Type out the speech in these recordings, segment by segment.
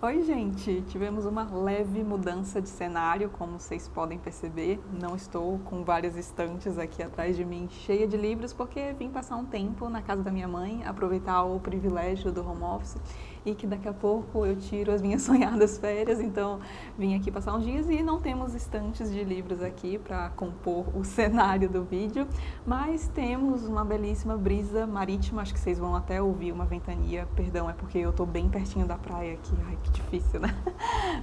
Oi, gente! Tivemos uma leve mudança de cenário, como vocês podem perceber. Não estou com várias estantes aqui atrás de mim cheia de livros, porque vim passar um tempo na casa da minha mãe, aproveitar o privilégio do home office e que daqui a pouco eu tiro as minhas sonhadas férias, então vim aqui passar uns dias e não temos estantes de livros aqui para compor o cenário do vídeo, mas temos uma belíssima brisa marítima, acho que vocês vão até ouvir uma ventania, perdão, é porque eu tô bem pertinho da praia aqui, ai que difícil, né?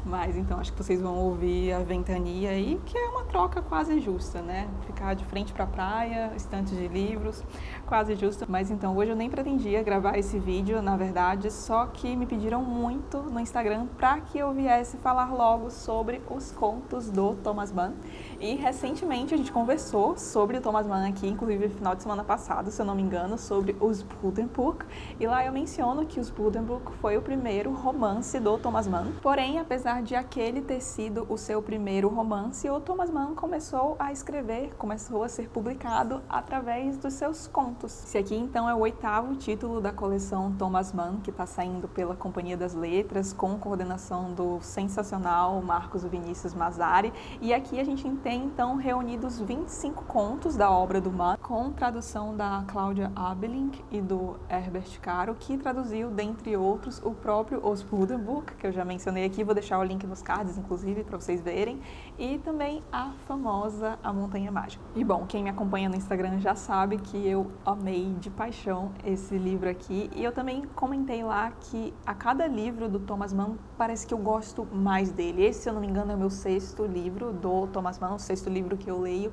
Mas então acho que vocês vão ouvir a ventania aí, que é uma troca quase justa, né? Ficar de frente para a praia, estante de livros, quase justa. Mas então hoje eu nem pretendia gravar esse vídeo, na verdade, só que me pediram muito no Instagram para que eu viesse falar logo sobre os contos do Thomas Mann. E recentemente a gente conversou sobre o Thomas Mann aqui, inclusive no final de semana passado, se eu não me engano, sobre os Buddenbrook. E lá eu menciono que os Buddenbrook foi o primeiro romance do Thomas Mann. Porém, apesar de aquele ter sido o seu primeiro romance, o Thomas Mann começou a escrever, começou a ser publicado através dos seus contos. Esse aqui então é o 8º título da coleção Thomas Mann, que está saindo pela Companhia das Letras, com coordenação do sensacional Marcos Vinícius Mazzari. E aqui a gente tem então reunidos 25 contos da obra do Mann, com tradução da Cláudia Abelink e do Herbert Caro, que traduziu, dentre outros, o próprio Os Buddenbrook, que eu já mencionei aqui, vou deixar o link nos cards, inclusive, para vocês verem, e também a famosa A Montanha Mágica. E bom, quem me acompanha no Instagram já sabe que eu amei de paixão esse livro aqui, e eu também comentei lá que a cada livro do Thomas Mann parece que eu gosto mais dele. Esse, se eu não me engano, é o meu 6º livro do Thomas Mann, o 6º livro que eu leio.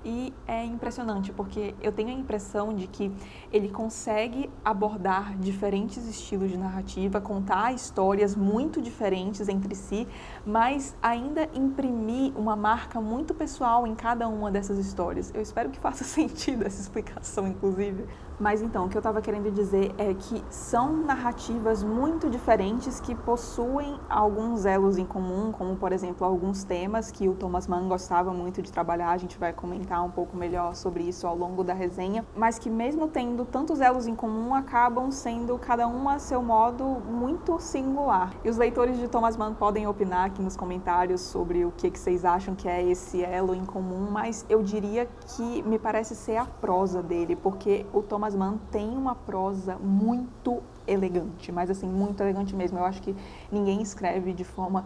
E é impressionante, porque eu tenho a impressão de que ele consegue abordar diferentes estilos de narrativa, contar histórias muito diferentes entre si, mas ainda imprimir uma marca muito pessoal em cada uma dessas histórias. Eu espero que faça sentido essa explicação, inclusive. Mas então, o que eu estava querendo dizer é que são narrativas muito diferentes que possuem alguns elos em comum, como, por exemplo, alguns temas que o Thomas Mann gostava muito de trabalhar. A gente vai comentar um pouco melhor sobre isso ao longo da resenha, mas que mesmo tendo tantos elos em comum, acabam sendo cada um a seu modo muito singular. E os leitores de Thomas Mann podem opinar aqui nos comentários sobre o que vocês acham que é esse elo em comum, mas eu diria que me parece ser a prosa dele, porque o Thomas Mann tem uma prosa muito elegante, mas assim, muito elegante mesmo. Eu acho que ninguém escreve de forma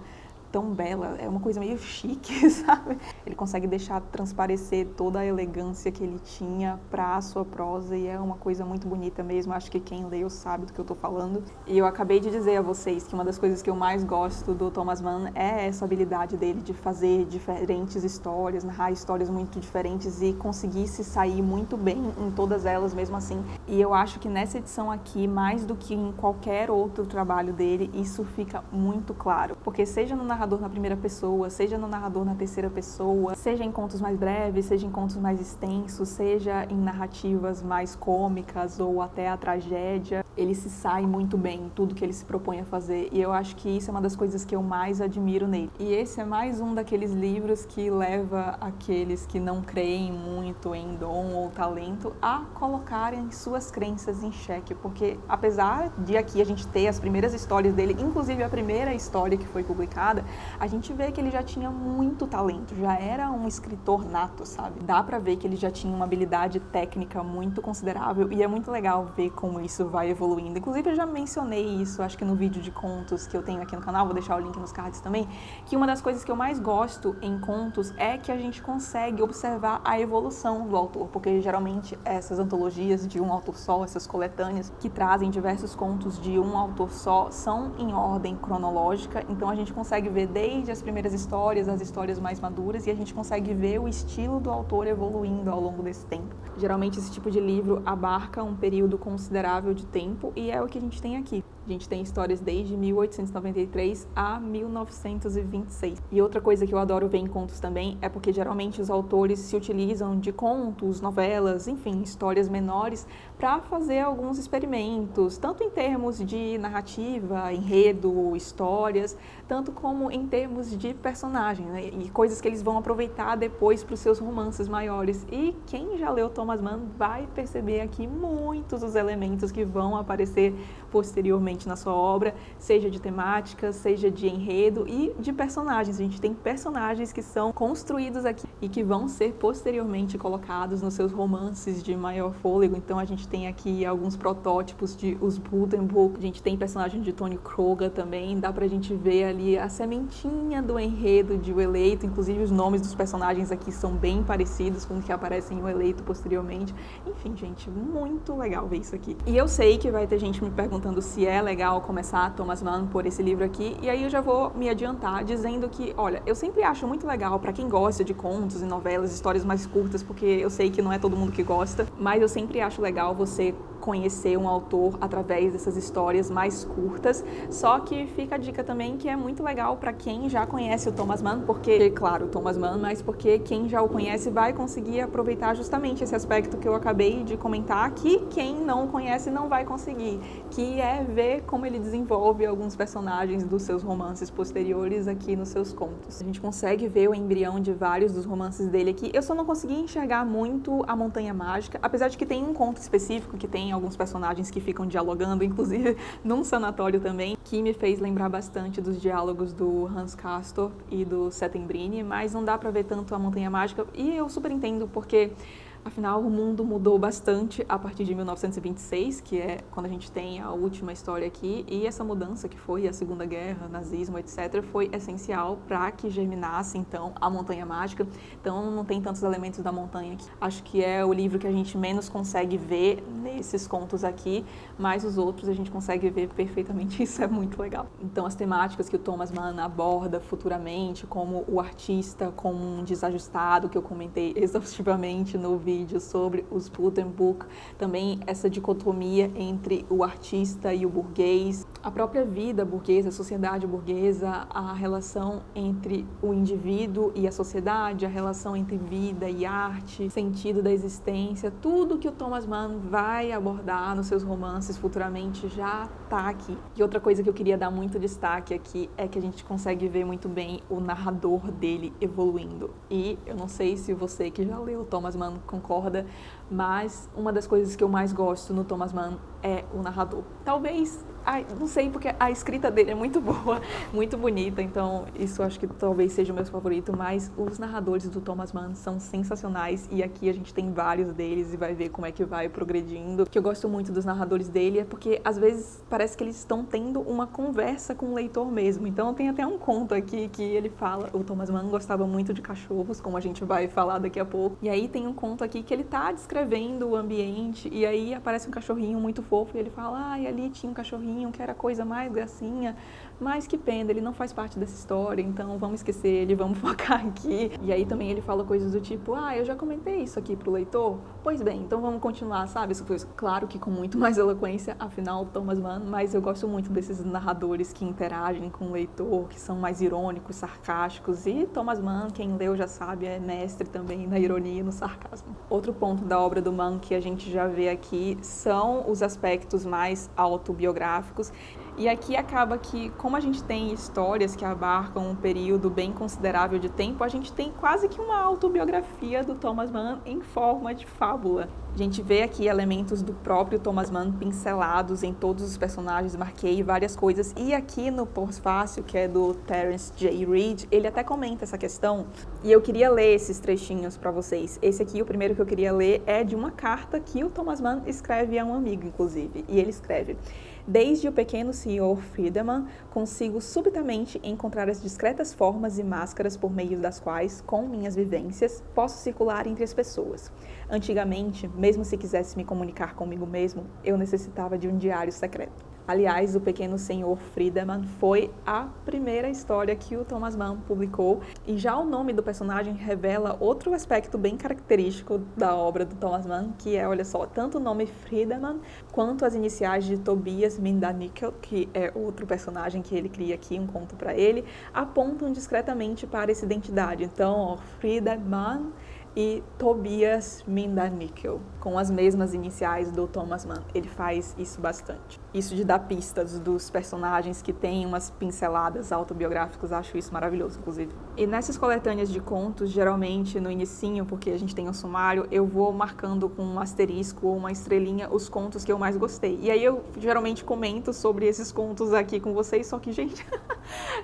tão bela, é uma coisa meio chique, sabe? Ele consegue deixar transparecer toda a elegância que ele tinha para a sua prosa e é uma coisa muito bonita mesmo. Acho que quem leu sabe do que eu tô falando. E eu acabei de dizer a vocês que uma das coisas que eu mais gosto do Thomas Mann é essa habilidade dele de fazer diferentes histórias, narrar histórias muito diferentes e conseguir se sair muito bem em todas elas mesmo assim. E eu acho que nessa edição aqui, mais do que em qualquer outro trabalho dele, isso fica muito claro. Porque seja no narrador na primeira pessoa, seja no narrador na terceira pessoa, seja em contos mais breves, seja em contos mais extensos, seja em narrativas mais cômicas ou até a tragédia, ele se sai muito bem em tudo que ele se propõe a fazer e eu acho que isso é uma das coisas que eu mais admiro nele. E esse é mais um daqueles livros que leva aqueles que não creem muito em dom ou talento a colocarem suas crenças em xeque, porque apesar de aqui a gente ter as primeiras histórias dele, inclusive a primeira história que foi publicada, a gente vê que ele já tinha muito talento, já era um escritor nato, sabe? Dá pra ver que ele já tinha uma habilidade técnica muito considerável e é muito legal ver como isso vai evoluindo. Inclusive eu já mencionei isso, acho que no vídeo de contos que eu tenho aqui no canal, vou deixar o link nos cards também, que uma das coisas que eu mais gosto em contos é que a gente consegue observar a evolução do autor, porque geralmente essas antologias de um autor só, essas coletâneas que trazem diversos contos de um autor só, são em ordem cronológica, então a gente consegue ver desde as primeiras histórias, as histórias mais maduras, e a gente consegue ver o estilo do autor evoluindo ao longo desse tempo. Geralmente esse tipo de livro abarca um período considerável de tempo e é o que a gente tem aqui. A gente tem histórias desde 1893 a 1926. E outra coisa que eu adoro ver em contos também é porque geralmente os autores se utilizam de contos, novelas, enfim, histórias menores para fazer alguns experimentos, tanto em termos de narrativa, enredo, histórias, tanto como em termos de personagem, né? E coisas que eles vão aproveitar depois para os seus romances maiores. E quem já leu Thomas Mann vai perceber aqui muitos dos elementos que vão aparecer posteriormente na sua obra, seja de temática, seja de enredo e de personagens. A gente tem personagens que são construídos aqui e que vão ser posteriormente colocados nos seus romances de maior fôlego. Então a gente tem aqui alguns protótipos de Os Buddenbrook, a gente tem personagem de Tony Kroger também, dá pra gente ver ali a sementinha do enredo de O Eleito, inclusive os nomes dos personagens aqui são bem parecidos com os que aparecem em O Eleito posteriormente. Enfim, gente, muito legal ver isso aqui. E eu sei que vai ter gente me perguntando se é legal começar Thomas Mann por esse livro aqui, e aí eu já vou me adiantar dizendo que, olha, eu sempre acho muito legal pra quem gosta de contos e novelas, histórias mais curtas, porque eu sei que não é todo mundo que gosta, mas eu sempre acho legal você conhecer um autor através dessas histórias mais curtas, só que fica a dica também que é muito legal para quem já conhece o Thomas Mann, porque, claro, o Thomas Mann, mas porque quem já o conhece vai conseguir aproveitar justamente esse aspecto que eu acabei de comentar, que quem não o conhece não vai conseguir, que é ver como ele desenvolve alguns personagens dos seus romances posteriores aqui nos seus contos. A gente consegue ver o embrião de vários dos romances dele aqui. Eu só não consegui enxergar muito a Montanha Mágica, apesar de que tem um conto específico que tem alguns personagens que ficam dialogando, inclusive num sanatório também, que me fez lembrar bastante dos diálogos do Hans Castorp e do Settembrini, mas não dá pra ver tanto a Montanha Mágica, e eu super entendo porque afinal, o mundo mudou bastante a partir de 1926, que é quando a gente tem a última história aqui, e essa mudança que foi a Segunda Guerra, nazismo, etc., foi essencial para que germinasse, então, a Montanha Mágica. Então, não tem tantos elementos da montanha aqui. Acho que é o livro que a gente menos consegue ver nesses contos aqui, mas os outros a gente consegue ver perfeitamente, isso é muito legal. Então, as temáticas que o Thomas Mann aborda futuramente, como o artista como um desajustado, que eu comentei exaustivamente no vídeo sobre Os Buddenbrook, também essa dicotomia entre o artista e o burguês, a própria vida burguesa, a sociedade burguesa, a relação entre o indivíduo e a sociedade, a relação entre vida e arte, sentido da existência, tudo que o Thomas Mann vai abordar nos seus romances futuramente já está aqui. E outra coisa que eu queria dar muito destaque aqui é que a gente consegue ver muito bem o narrador dele evoluindo. E eu não sei se você que já leu Thomas Mann concorda, mas uma das coisas que eu mais gosto no Thomas Mann é o narrador. Talvez, não sei, porque a escrita dele é muito boa, muito bonita, então isso acho que talvez seja o meu favorito, mas os narradores do Thomas Mann são sensacionais e aqui a gente tem vários deles e vai ver como é que vai progredindo. O que eu gosto muito dos narradores dele é porque às vezes parece que eles estão tendo uma conversa com o leitor mesmo, então tem até um conto aqui que ele fala, o Thomas Mann gostava muito de cachorros, como a gente vai falar daqui a pouco, e aí tem um conto aqui que ele tá descrevendo o ambiente e aí aparece um cachorrinho muito fofo e ele fala, e ali tinha um cachorrinho que era a coisa mais gracinha, mas que pena, ele não faz parte dessa história, então vamos esquecer ele, vamos focar aqui. E aí também ele fala coisas do tipo, eu já comentei isso aqui pro leitor, pois bem, então vamos continuar, sabe? Isso foi claro que com muito mais eloquência, afinal, Thomas Mann, mas eu gosto muito desses narradores que interagem com o leitor, que são mais irônicos, sarcásticos, e Thomas Mann, quem leu já sabe, é mestre também na ironia e no sarcasmo. Outro ponto da obra do Mann que a gente já vê aqui são os aspectos mais autobiográficos, e aqui acaba que, como a gente tem histórias que abarcam um período bem considerável de tempo, a gente tem quase que uma autobiografia do Thomas Mann em forma de fábula. A gente vê aqui elementos do próprio Thomas Mann pincelados em todos os personagens, marquei várias coisas, e aqui no pós-fácil, que é do Terence J. Reid, ele até comenta essa questão, e eu queria ler esses trechinhos para vocês. Esse aqui, o primeiro que eu queria ler, é de uma carta que o Thomas Mann escreve a um amigo, inclusive, e ele escreve: desde o pequeno Sr. Friedemann, consigo subitamente encontrar as discretas formas e máscaras por meio das quais, com minhas vivências, posso circular entre as pessoas. Antigamente, mesmo se quisesse me comunicar comigo mesmo, eu necessitava de um diário secreto. Aliás, o pequeno Sr. Friedemann foi a primeira história que o Thomas Mann publicou, e já o nome do personagem revela outro aspecto bem característico da obra do Thomas Mann, que é, olha só, tanto o nome Friedemann quanto as iniciais de Tobias Mindanickel, que é outro personagem que ele cria aqui, um conto para ele, apontam discretamente para essa identidade. Então, Friedemann e Tobias Mindanickel, com as mesmas iniciais do Thomas Mann. Ele faz isso bastante. Isso de dar pistas dos personagens que tem umas pinceladas autobiográficas, acho isso maravilhoso, inclusive. E nessas coletâneas de contos, geralmente no inicinho, porque a gente tem um sumário, eu vou marcando com um asterisco ou uma estrelinha os contos que eu mais gostei. E aí eu geralmente comento sobre esses contos aqui com vocês, só que, gente,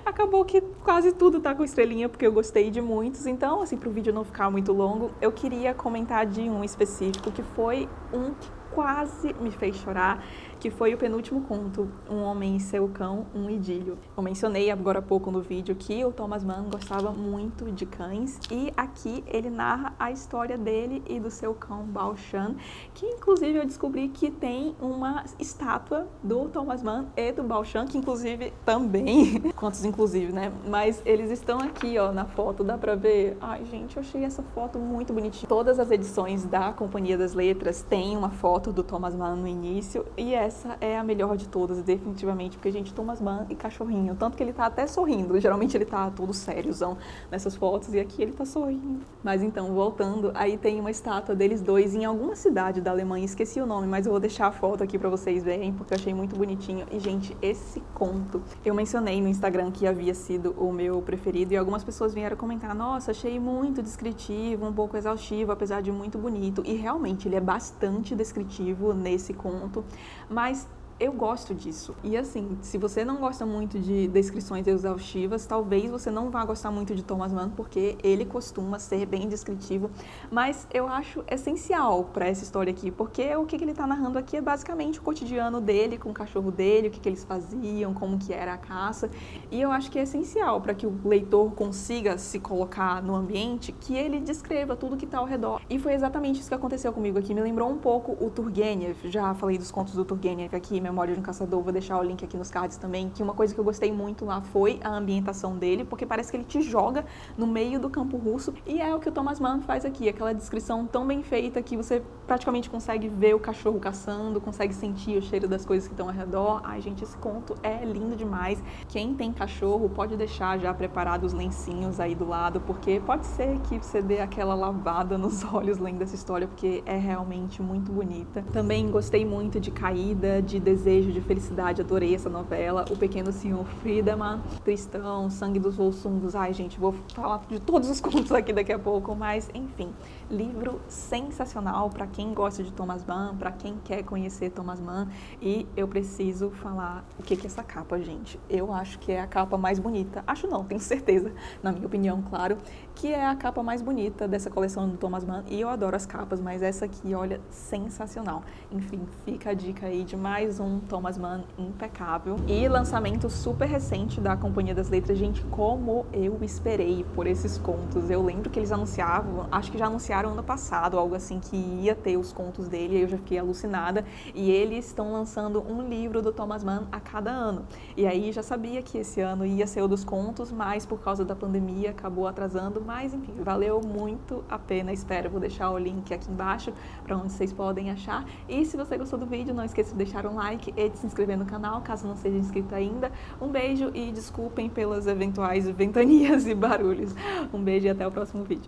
acabou que quase tudo tá com estrelinha, porque eu gostei de muitos. Então, assim, pro vídeo não ficar muito longo, eu queria comentar de um específico, que foi um que quase me fez chorar, que foi o penúltimo conto, Um Homem e Seu Cão, um Idílio. Eu mencionei agora há pouco no vídeo que o Thomas Mann gostava muito de cães, e aqui ele narra a história dele e do seu cão Bao Shan, que inclusive eu descobri que tem uma estátua do Thomas Mann e do Bao Shan, que inclusive também, quantos inclusive, né? Mas eles estão aqui, ó, na foto, dá pra ver? Ai, gente, eu achei essa foto muito bonitinha. Todas as edições da Companhia das Letras têm uma foto do Thomas Mann no início, e essa é a melhor de todas, definitivamente, porque, gente, Thomas Mann e cachorrinho, tanto que ele tá até sorrindo, geralmente ele tá todo sériozão nessas fotos, e aqui ele tá sorrindo. Mas então, voltando, aí tem uma estátua deles dois em alguma cidade da Alemanha, esqueci o nome, mas eu vou deixar a foto aqui pra vocês verem, porque eu achei muito bonitinho. E, gente, esse conto, eu mencionei no Instagram que havia sido o meu preferido, e algumas pessoas vieram comentar, nossa, achei muito descritivo, um pouco exaustivo, apesar de muito bonito, e realmente ele é bastante descritivo nesse conto, mas eu gosto disso. E assim, se você não gosta muito de descrições exaustivas, talvez você não vá gostar muito de Thomas Mann, porque ele costuma ser bem descritivo, mas eu acho essencial para essa história aqui, porque o que ele está narrando aqui é basicamente o cotidiano dele com o cachorro dele, o que eles faziam, como que era a caça, e eu acho que é essencial para que o leitor consiga se colocar no ambiente, que ele descreva tudo que está ao redor. E foi exatamente isso que aconteceu comigo aqui, me lembrou um pouco o Turgenev, já falei dos contos do Turgenev aqui, Memória de um Caçador, vou deixar o link aqui nos cards também, que uma coisa que eu gostei muito lá foi a ambientação dele, porque parece que ele te joga no meio do campo russo, e é o que o Thomas Mann faz aqui, aquela descrição tão bem feita que você praticamente consegue ver o cachorro caçando, consegue sentir o cheiro das coisas que estão ao redor. Ai, gente, esse conto é lindo demais. Quem tem cachorro pode deixar já preparado os lencinhos aí do lado, porque pode ser que você dê aquela lavada nos olhos lendo essa história, porque é realmente muito bonita. Também gostei muito de Caída, de Desejo de Felicidade, adorei essa novela. O Pequeno Senhor Friedemann, Tristão, Sangue dos Volsungs. Ai, gente, vou falar de todos os contos aqui daqui a pouco, mas enfim, livro sensacional para quem gosta de Thomas Mann, para quem quer conhecer Thomas Mann. E eu preciso falar o que é essa capa, gente. Eu acho que é a capa mais bonita. Acho não, tenho certeza, na minha opinião, claro, que é a capa mais bonita dessa coleção do Thomas Mann. E eu adoro as capas, mas essa aqui, olha, sensacional. Enfim, fica a dica aí de mais um Thomas Mann impecável. E lançamento super recente da Companhia das Letras. Gente, como eu esperei por esses contos. Eu lembro que eles anunciavam, acho que já anunciaram ano passado, algo assim, que ia ter os contos dele, e eu já fiquei alucinada. E eles estão lançando um livro do Thomas Mann a cada ano. E aí já sabia que esse ano ia ser o dos contos, mas por causa da pandemia acabou atrasando. Mas enfim, valeu muito a pena, espero. Vou deixar o link aqui embaixo para onde vocês podem achar. E se você gostou do vídeo, não esqueça de deixar um like e de se inscrever no canal, caso não seja inscrito ainda. Um beijo e desculpem pelas eventuais ventanias e barulhos. Um beijo e até o próximo vídeo.